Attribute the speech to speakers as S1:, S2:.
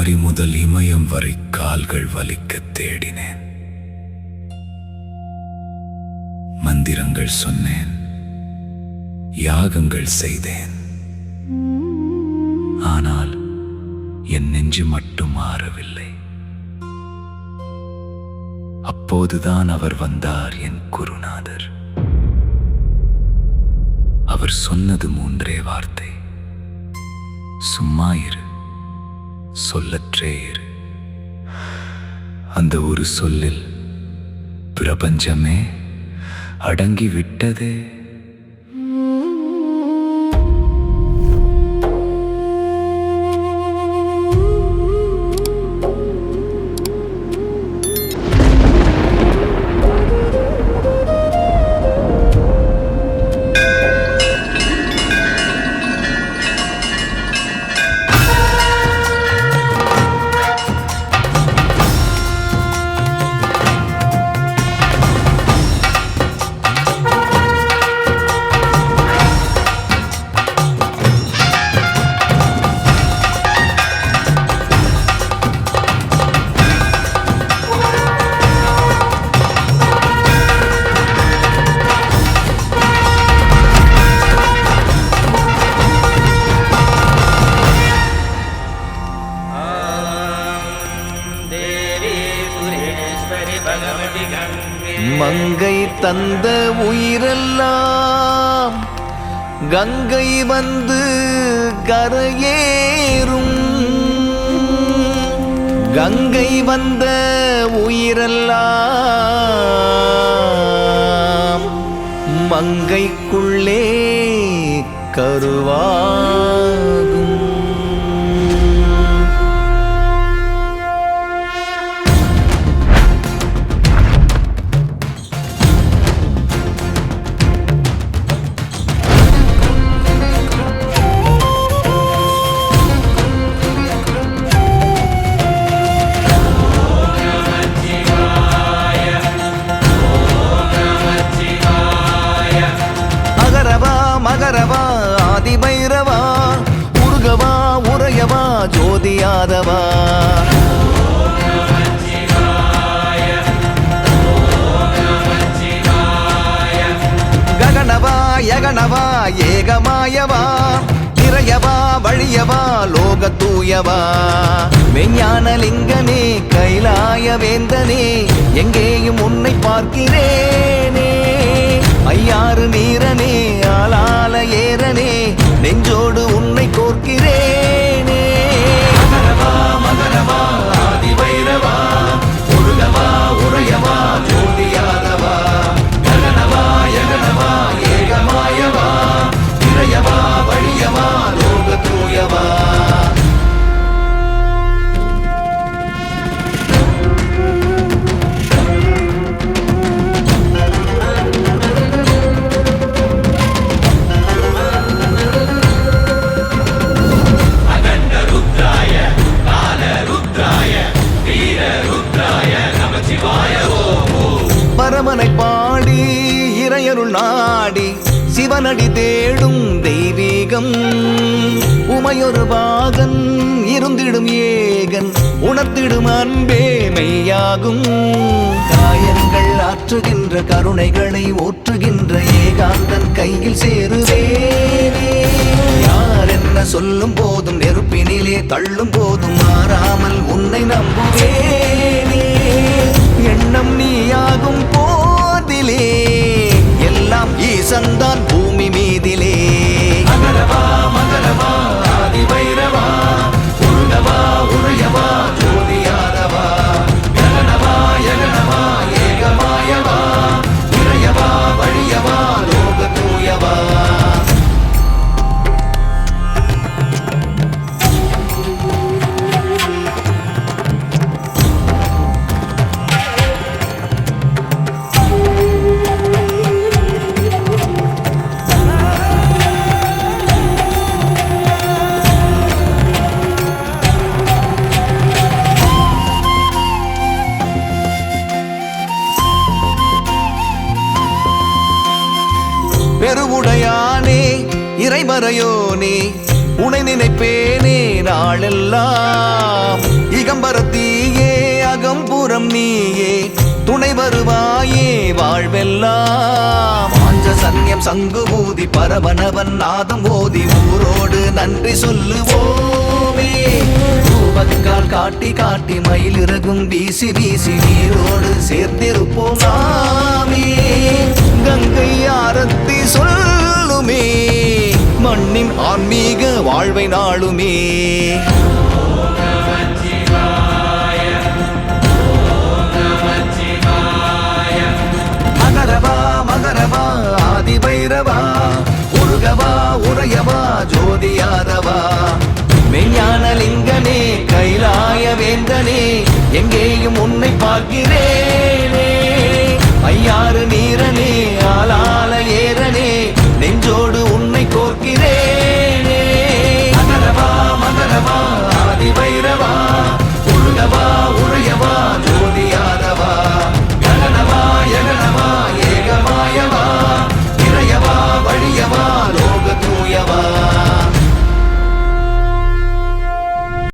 S1: கன்னியாகுமரி முதல் இமயம் வரை கால்கள் வலிக்க தேடினேன். மந்திரங்கள் சொன்னேன், யாகங்கள் செய்தேன். ஆனால் என் நெஞ்சு மட்டும் மாறவில்லை. அப்போதுதான் அவர் வந்தார், என் குருநாதர். அவர் சொன்னது மூன்றே வார்த்தை: சும்மா இரு, சொல்லற்றே இரு. அந்த ஒரு சொல்லில் பிரபஞ்சமே அடங்கி விட்டதே.
S2: மங்கை தந்த உயிரெல்லாம் கங்கை வந்து கரையேறும். கங்கை வந்த உயிரெல்லாம் மங்கைக்குள்ளே கருவாகும். மகரவா ஆதிபைரவா உருகவா உரையவா ஜோதியாதவா. ககனவா யகனவா ஏகமாயவா நிறையவா வழியவா லோகத்தூயவா. மெஞ்ஞானலிங்கனே கைலாய வேந்தனே எங்கேயும் உன்னை பார்க்கிறேனே. ஐயாறு நீரனே ஆளால ஏரனே நெஞ்சோடு உன்னை கோர்க்கிறேனே. மகரவா மகரவா ஆதிபைரவா உருகவா உரையவா ஜோதியாதவா. ககனவா யகனவா ஏகமாயவா நிறையவா வழியவா லோகத்தூயவா. பரமனை பாடி இறையருள் நாடி சிவனடி தேடும் தெய்வீகம். உமையொரு பாகன் இருந்திடும் ஏகன் உணர்த்திடும் அன்பே மெய்யாகும். காயங்கள் ஆற்றுகின்ற கருணைகளை ஓற்றுகின்ற ஏகாந்தன் கையில் சேருவேனே. யார் என்ன சொல்லும் போதும் நெருப்பினிலே தள்ளும் போதும் மாறாமல் உன்னை நம்புவேனே. எண்ணம் நீயாகும் போதிலே எல்லாம் ஈசன்தான் பூமி மீதிலே. மகரவா மகரவா ஆதிபைரவா உருகவா உரையவா ஜோதியாதவா. ககனவா யகனவா ஏகமாயவா நிறையவா வழியவா லோகத்தூயவா. பெருவுடையானே இறைமறையோனே உனை நினைப்பேனே நாளெல்லாம். இகம்பரத்தீயே அகம்புறம் நீயே துணை வருவாயே வாழ்வெல்லாம். ஆஞ்ச சன்யம் சங்குபூதி பரவனவன் நாதம் ஓதி ஊரோடு நன்றி சொல்லுவோமே. ரூபக்கால் காட்டி காட்டி மயிலிறகும் வீசி வீசி நீரோடு சேர்த்திருப்போம் நாமே. கங்கை ஆரத்தி சொல்லுமே மண்ணின் ஆன்மீக வாழ்வை நாளுமே. மகரவா மகரவா ஆதி பைரவா உருகவா உரையவா ஜோதியாதவா. மெய்ஞான லிங்கனே கைலாய வேந்தனே எங்கேயும் உன்னை பார்க்கிறேனே. ஐயாறு நீரனே